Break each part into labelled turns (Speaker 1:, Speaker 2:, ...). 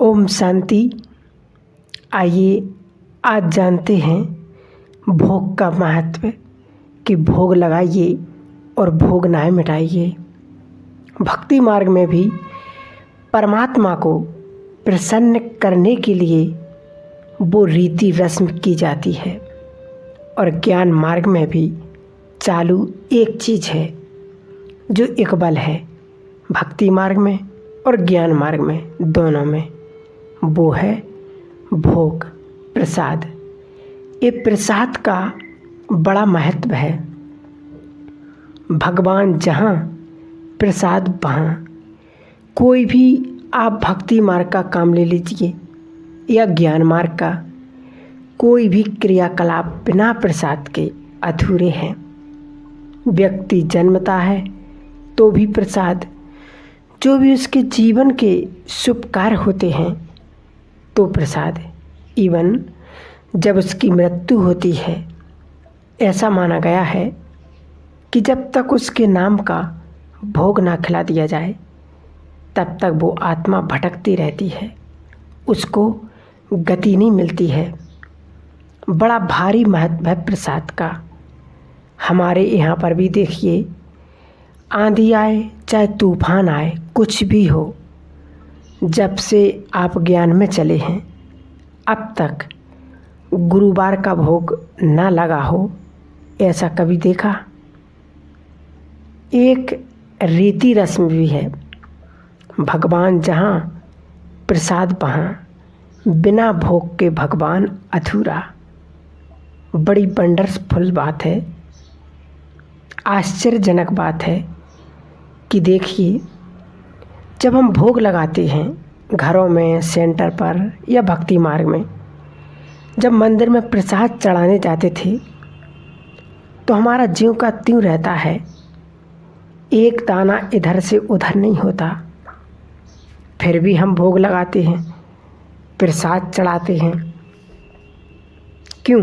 Speaker 1: ओम शांति। आइए आज जानते हैं भोग का महत्व कि भोग लगाइए और भोग ना मिटाइए। भक्ति मार्ग में भी परमात्मा को प्रसन्न करने के लिए वो रीति रस्म की जाती है और ज्ञान मार्ग में भी चालू एक चीज़ है जो इकबल है भक्ति मार्ग में और ज्ञान मार्ग में, दोनों में। वो है भोग, प्रसाद। ये प्रसाद का बड़ा महत्व है। भगवान जहाँ प्रसाद वहाँ। कोई भी आप भक्ति मार्ग का काम ले लीजिए या ज्ञान मार्ग का, कोई भी क्रियाकलाप बिना प्रसाद के अधूरे हैं। व्यक्ति जन्मता है तो भी प्रसाद, जो भी उसके जीवन के शुभ कार्य होते हैं तो प्रसाद, इवन जब उसकी मृत्यु होती है ऐसा माना गया है कि जब तक उसके नाम का भोग ना खिला दिया जाए तब तक वो आत्मा भटकती रहती है, उसको गति नहीं मिलती है। बड़ा भारी महत्व है प्रसाद का। हमारे यहाँ पर भी देखिए, आंधी आए चाहे तूफान आए, कुछ भी हो, जब से आप ज्ञान में चले हैं अब तक गुरुवार का भोग ना लगा हो, ऐसा कभी देखा? एक रीति रस्म भी है। भगवान जहाँ प्रसाद वहाँ, बिना भोग के भगवान अधूरा। बड़ी वंडरफुल बात है, आश्चर्यजनक बात है कि देखिए, जब हम भोग लगाते हैं घरों में, सेंटर पर या भक्ति मार्ग में, जब मंदिर में प्रसाद चढ़ाने जाते थे तो हमारा जीव का त्यों रहता है, एक दाना इधर से उधर नहीं होता। फिर भी हम भोग लगाते हैं, प्रसाद चढ़ाते हैं। क्यों?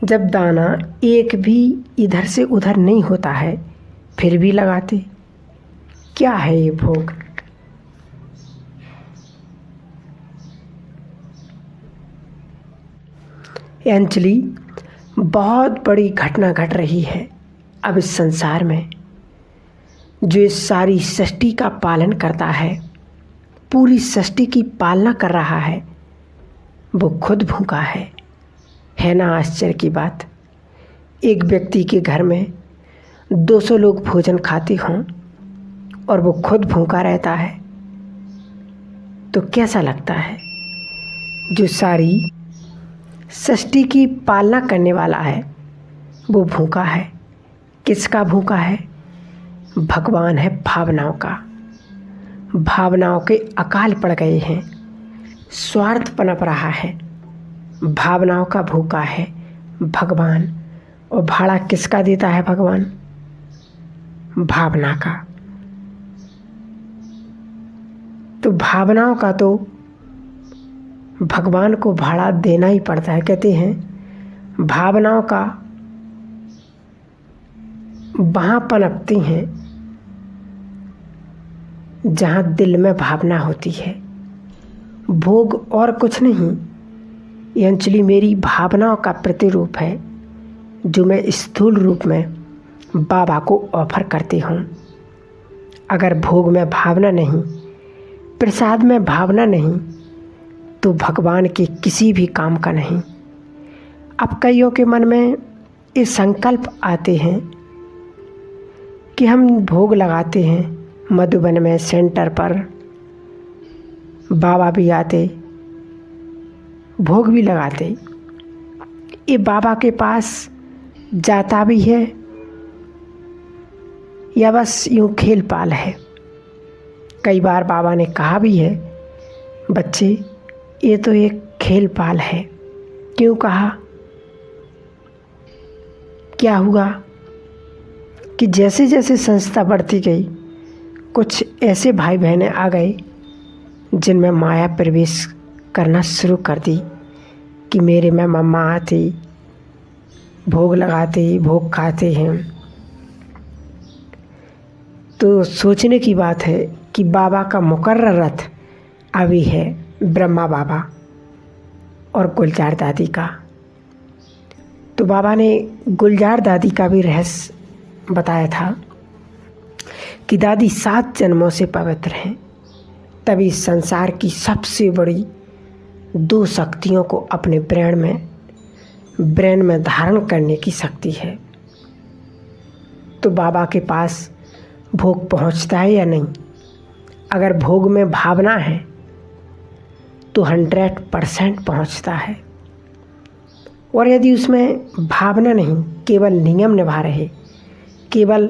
Speaker 1: जब दाना एक भी इधर से उधर नहीं होता है फिर भी लगाते। क्या है ये भोग? एक्चुअली बहुत बड़ी घटना घट रही है अब इस संसार में। जो इस सारी सृष्टि का पालन करता है, पूरी सृष्टि की पालना कर रहा है, वो खुद भूखा है ना आश्चर्य की बात। एक व्यक्ति के घर में 200 लोग भोजन खाते हों और वो खुद भूखा रहता है तो कैसा लगता है? जो सारी सृष्टि की पालना करने वाला है वो भूखा है। किसका भूखा है? भगवान है भावनाओं का। भावनाओं के अकाल पड़ गए हैं, स्वार्थ पनप रहा है, भावनाओं का भूखा है भगवान। और भाड़ा किसका देता है भगवान? भावना का। तो भावनाओं का तो भगवान को भाड़ा देना ही पड़ता है। कहते हैं भावनाओं का वहाँ पनपती हैं जहाँ दिल में भावना होती है। भोग और कुछ नहीं, ये अंजलि मेरी भावनाओं का प्रतिरूप है जो मैं स्थूल रूप में बाबा को ऑफर करती हूँ। अगर भोग में भावना नहीं, प्रसाद में भावना नहीं, तो भगवान के किसी भी काम का नहीं। अब कईयों के मन में ये संकल्प आते हैं कि हम भोग लगाते हैं मधुबन में, सेंटर पर बाबा भी आते, भोग भी लगाते। ये बाबा के पास जाता भी है या बस यूँ खेल पाल है? कई बार बाबा ने कहा भी है, बच्चे ये तो एक खेल पाल है। क्यों कहा? क्या हुआ कि जैसे जैसे संस्था बढ़ती गई, कुछ ऐसे भाई बहनें आ गए जिनमें माया प्रवेश करना शुरू कर दी कि मेरे में मम्मा आती, भोग लगाते, भोग खाते हैं। तो सोचने की बात है कि बाबा का मुकर्रर रथ अभी है ब्रह्मा बाबा और गुलजार दादी का। तो बाबा ने गुलजार दादी का भी रहस्य बताया था कि दादी 7 जन्मों से पवित्र हैं, तभी संसार की सबसे बड़ी 2 शक्तियों को अपने ब्रेन में धारण करने की शक्ति है। तो बाबा के पास भोग पहुंचता है या नहीं? अगर भोग में भावना है तो 100% पहुंचता है, और यदि उसमें भावना नहीं, केवल नियम निभा रहे, केवल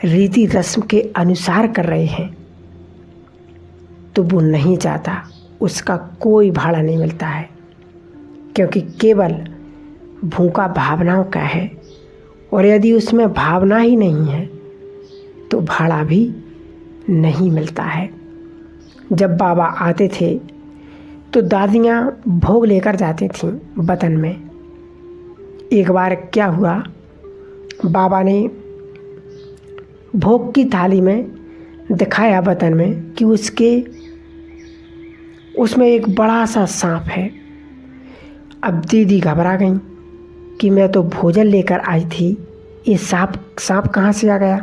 Speaker 1: रीति रस्म के अनुसार कर रहे हैं, तो वो नहीं जाता, उसका कोई भाड़ा नहीं मिलता है, क्योंकि केवल भूखा भावनाओं का है। और यदि उसमें भावना ही नहीं है तो भाड़ा भी नहीं मिलता है। जब बाबा आते थे तो दादियाँ भोग लेकर जाती थीं बतन में। एक बार क्या हुआ, बाबा ने भोग की थाली में दिखाया बतन में कि उसमें एक बड़ा सा सांप है। अब दीदी घबरा गई कि मैं तो भोजन लेकर आई थी, ये सांप कहाँ से आ गया?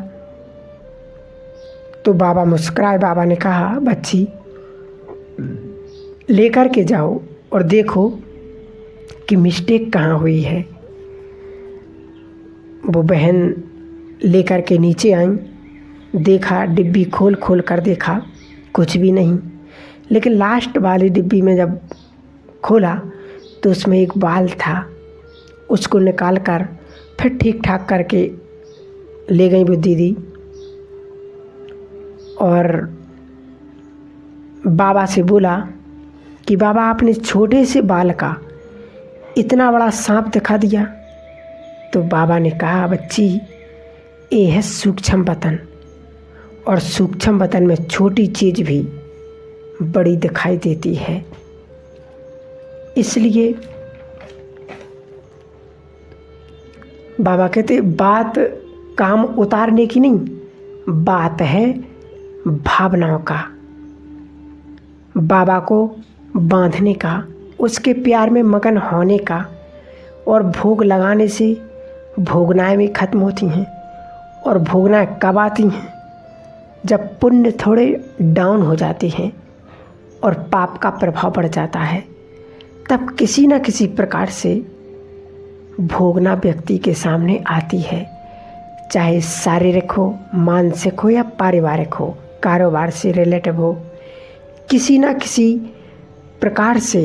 Speaker 1: तो बाबा मुस्कुराए। बाबा ने कहा, बच्ची लेकर के जाओ और देखो कि मिस्टेक कहाँ हुई है। वो बहन लेकर के नीचे आई, देखा, डिब्बी खोल खोल कर देखा, कुछ भी नहीं। लेकिन लास्ट वाली डिब्बी में जब खोला तो उसमें एक बाल था। उसको निकाल कर फिर ठीक ठाक करके ले गई वो दीदी, और बाबा से बोला कि बाबा आपने छोटे से बाल का इतना बड़ा सांप दिखा दिया। तो बाबा ने कहा, बच्ची ये है सूक्ष्म वतन, और सूक्ष्म वतन में छोटी चीज़ भी बड़ी दिखाई देती है। इसलिए बाबा कहते बात काम उतारने की नहीं, बात है भावनाओं का, बाबा को बांधने का, उसके प्यार में मगन होने का। और भोग लगाने से भोगनाएँ भी खत्म होती हैं। और भोगनाएँ कब आती हैं? जब पुण्य थोड़े डाउन हो जाते हैं और पाप का प्रभाव बढ़ जाता है, तब किसी न किसी प्रकार से भोगना व्यक्ति के सामने आती है, चाहे शारीरिक हो, मानसिक हो या पारिवारिक हो, कारोबार से रिलेटिव हो। किसी न किसी प्रकार से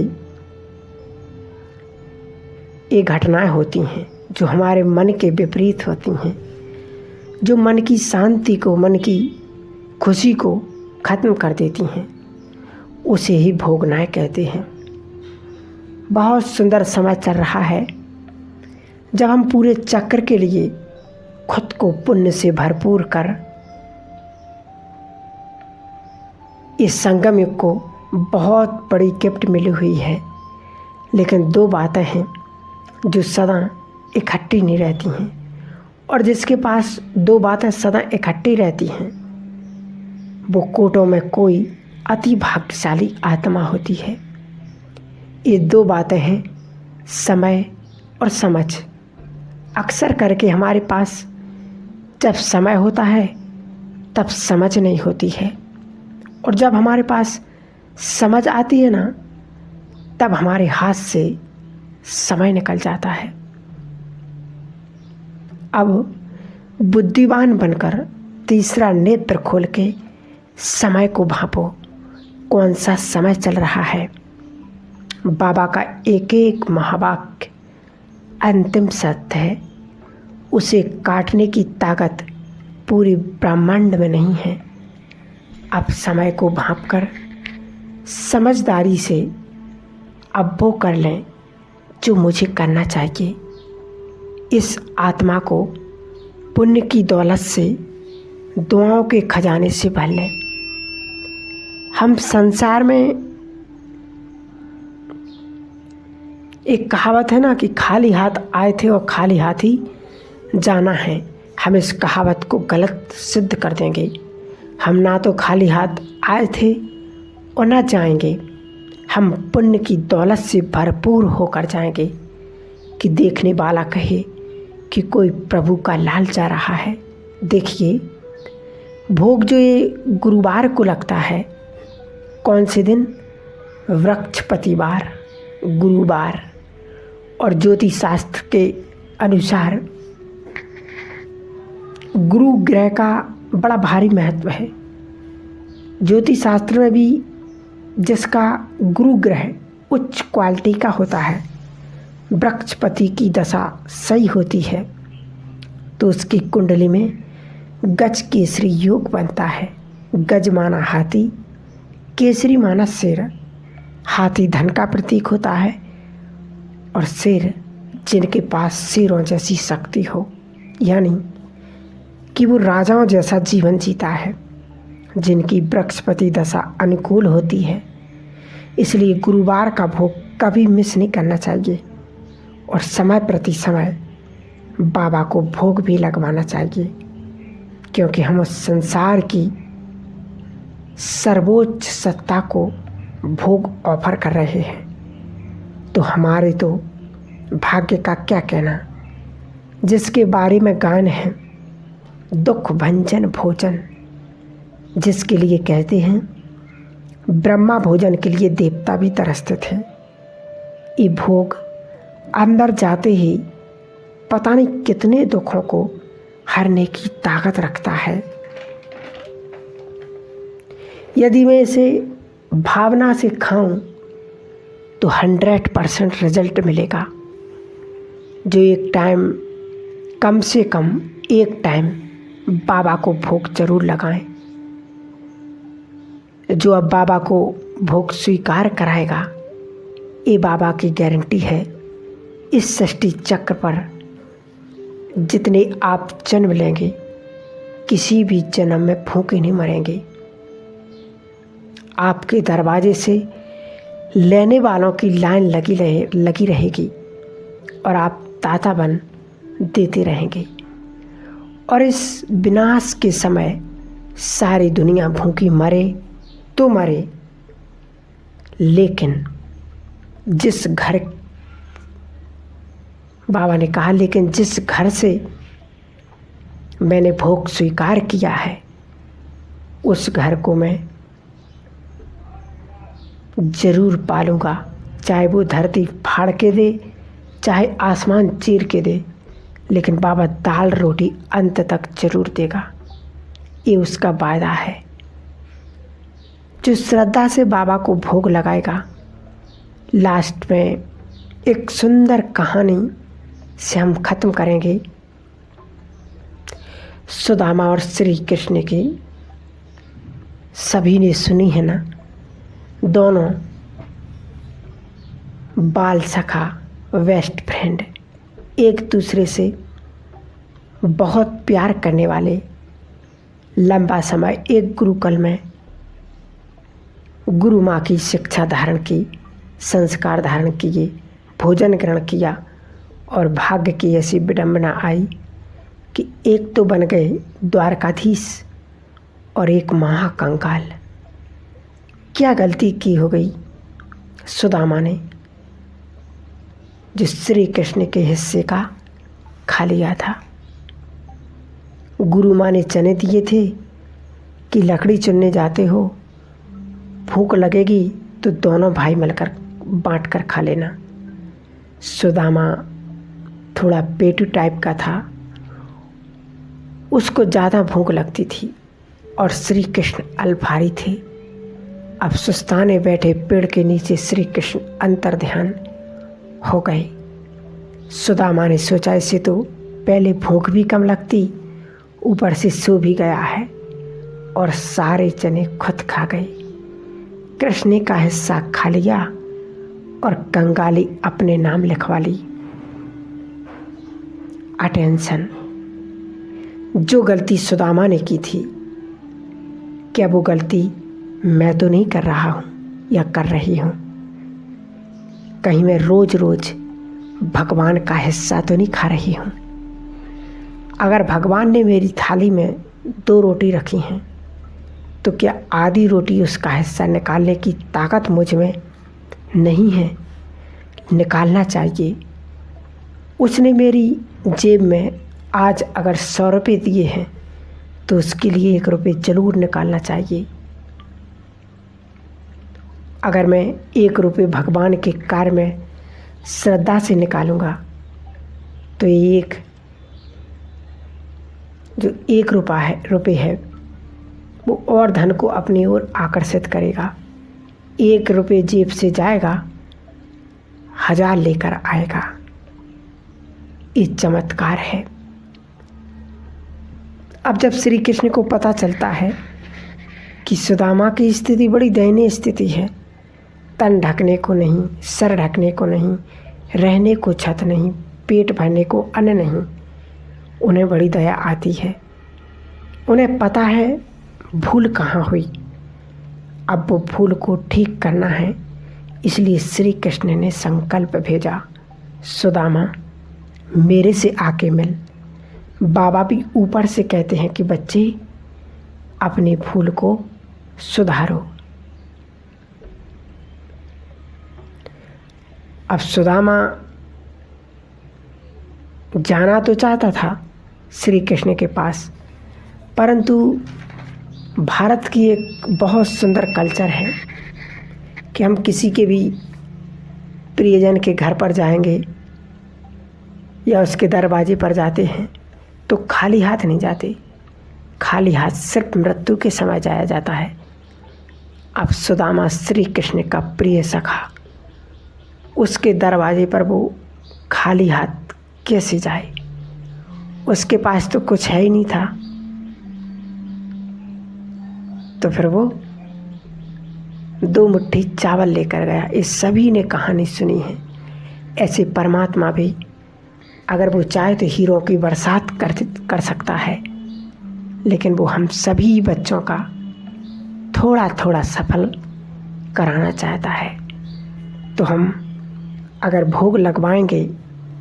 Speaker 1: ये घटनाएं होती हैं जो हमारे मन के विपरीत होती हैं, जो मन की शांति को, मन की खुशी को ख़त्म कर देती हैं। उसे ही भोगनाएं कहते हैं। बहुत सुंदर समय चल रहा है जब हम पूरे चक्र के लिए खुद को पुण्य से भरपूर कर इस संगम युग को बहुत बड़ी गिफ्ट मिली हुई है। लेकिन 2 बातें हैं जो सदा इकट्ठी नहीं रहती हैं, और जिसके पास 2 बातें सदा इकट्ठी रहती हैं वो कोटों में कोई अति भाग्यशाली आत्मा होती है। ये 2 बातें हैं समय और समझ। अक्सर करके हमारे पास जब समय होता है तब समझ नहीं होती है, और जब हमारे पास समझ आती है ना, तब हमारे हाथ से समय निकल जाता है। अब बुद्धिमान बनकर तीसरा नेत्र खोल के समय को भांपो, कौन सा समय चल रहा है। बाबा का एक एक महावाक्य अंतिम सत्य है, उसे काटने की ताकत पूरी ब्रह्मांड में नहीं है। अब समय को भांपकर समझदारी से अब वो कर लें जो मुझे करना चाहिए। इस आत्मा को पुण्य की दौलत से, दुआओं के खजाने से भर लें। हम संसार में, एक कहावत है ना कि खाली हाथ आए थे और खाली हाथ ही जाना है। हम इस कहावत को गलत सिद्ध कर देंगे। हम ना तो खाली हाथ आए थे और न जाएंगे, हम पुण्य की दौलत से भरपूर होकर जाएंगे कि देखने वाला कहे कि कोई प्रभु का लाल जा रहा है। देखिए, भोग जो ये गुरुवार को लगता है, कौन से दिन? वृक्षपतिवार, गुरुवार। और ज्योतिष शास्त्र के अनुसार गुरु ग्रह का बड़ा भारी महत्व है। ज्योतिष शास्त्र में भी जिसका गुरु ग्रह उच्च क्वालिटी का होता है, वृक्षपति की दशा सही होती है, तो उसकी कुंडली में गज केसरी योग बनता है। गज माना हाथी, केसरी माना शेर। हाथी धन का प्रतीक होता है और शेर जिनके पास शेरों जैसी शक्ति हो, यानी कि वो राजाओं जैसा जीवन जीता है, जिनकी बृहस्पति दशा अनुकूल होती है। इसलिए गुरुवार का भोग कभी मिस नहीं करना चाहिए और समय प्रति समय बाबा को भोग भी लगवाना चाहिए, क्योंकि हम उस संसार की सर्वोच्च सत्ता को भोग ऑफर कर रहे हैं। तो हमारे तो भाग्य का क्या कहना, जिसके बारे में गान है दुख भंजन भोजन, जिसके लिए कहते हैं ब्रह्मा भोजन के लिए देवता भी तरसते थे। ये भोग अंदर जाते ही पता नहीं कितने दुखों को हरने की ताकत रखता है। यदि मैं इसे भावना से खाऊं तो 100% रिजल्ट मिलेगा। जो एक टाइम, कम से कम एक टाइम बाबा को भोग जरूर लगाएं। जो अब बाबा को भोग स्वीकार कराएगा, ये बाबा की गारंटी है। इस सृष्टि चक्र पर जितने आप जन्म लेंगे, किसी भी जन्म में भूखे नहीं मरेंगे। आपके दरवाजे से लेने वालों की लाइन लगी रहेगी और आप दाता बन देते रहेंगे। और इस विनाश के समय सारी दुनिया भूखी मरे तो मरे, लेकिन जिस घर, बाबा ने कहा, लेकिन जिस घर से मैंने भोग स्वीकार किया है, उस घर को मैं जरूर पालूंगा। चाहे वो धरती फाड़ के दे, चाहे आसमान चीर के दे, लेकिन बाबा दाल रोटी अंत तक जरूर देगा। ये उसका वायदा है। जो श्रद्धा से बाबा को भोग लगाएगा, लास्ट में एक सुंदर कहानी से हम ख़त्म करेंगे। सुदामा और श्री कृष्ण की सभी ने सुनी है ना। दोनों बाल सखा, बेस्ट फ्रेंड, एक दूसरे से बहुत प्यार करने वाले, लंबा समय एक गुरुकुल में गुरु माँ की शिक्षा धारण की, संस्कार धारण किए, भोजन ग्रहण किया और भाग्य की ऐसी विडंबना आई कि एक तो बन गए द्वारकाधीश और एक महाकंकाल। क्या गलती की हो गई सुदामा ने, जो श्री कृष्ण के हिस्से का खा लिया था। गुरु माँ ने चने दिए थे कि लकड़ी चुनने जाते हो, भूख लगेगी तो दोनों भाई मिलकर बांट कर खा लेना। सुदामा थोड़ा पेटू टाइप का था, उसको ज़्यादा भूख लगती थी और श्री कृष्ण अल्पाहारी थे। अब सुस्ताने बैठे पेड़ के नीचे श्री कृष्ण अंतर्ध्यान हो गए। सुदामा ने सोचा इसे तो पहले भूख भी कम लगती, ऊपर से सो भी गया है, और सारे चने खुद खा गए। कृष्ण का हिस्सा खा लिया और कंगाली अपने नाम लिखवा ली। अटेंशन, जो गलती सुदामा ने की थी, क्या वो गलती मैं तो नहीं कर रहा हूँ या कर रही हूँ? कहीं मैं रोज रोज भगवान का हिस्सा तो नहीं खा रही हूँ? अगर भगवान ने मेरी थाली में 2 रोटी रखी हैं तो क्या आधी रोटी उसका हिस्सा निकालने की ताकत मुझ में नहीं है? निकालना चाहिए। उसने मेरी जेब में आज अगर 100 रुपये दिए हैं तो उसके लिए 1 रुपये ज़रूर निकालना चाहिए। अगर मैं 1 रुपये भगवान के कार्य में श्रद्धा से निकालूंगा तो जो 1 रुपये है वो और धन को अपनी ओर आकर्षित करेगा। 1 रुपये जेब से जाएगा, 1000 लेकर आएगा। ये चमत्कार है। अब जब श्री कृष्ण को पता चलता है कि सुदामा की स्थिति बड़ी दयनीय स्थिति है, तन ढकने को नहीं, सर ढकने को नहीं, रहने को छत नहीं, पेट भरने को अन्न नहीं, उन्हें बड़ी दया आती है। उन्हें पता है भूल कहाँ हुई, अब वो भूल को ठीक करना है। इसलिए श्री कृष्ण ने संकल्प भेजा, सुदामा मेरे से आके मिल। बाबा भी ऊपर से कहते हैं कि बच्चे अपनी भूल को सुधारो। अब सुदामा जाना तो चाहता था श्री कृष्ण के पास, परंतु भारत की एक बहुत सुंदर कल्चर है कि हम किसी के भी प्रियजन के घर पर जाएंगे या उसके दरवाजे पर जाते हैं तो खाली हाथ नहीं जाते। खाली हाथ सिर्फ मृत्यु के समय जाया जाता है। अब सुदामा श्री कृष्ण का प्रिय सखा, उसके दरवाजे पर वो खाली हाथ कैसे जाए? उसके पास तो कुछ है ही नहीं था। तो फिर वो 2 मुट्ठी चावल लेकर गया। इस सभी ने कहानी सुनी है। ऐसे परमात्मा भी अगर वो चाहे तो हीरो की बरसात कर सकता है, लेकिन वो हम सभी बच्चों का थोड़ा थोड़ा सफल कराना चाहता है। तो हम अगर भोग लगवाएंगे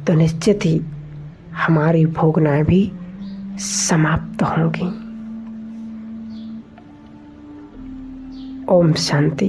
Speaker 1: तो निश्चित ही हमारी भोगनाएं भी समाप्त होंगी। ओम शांति।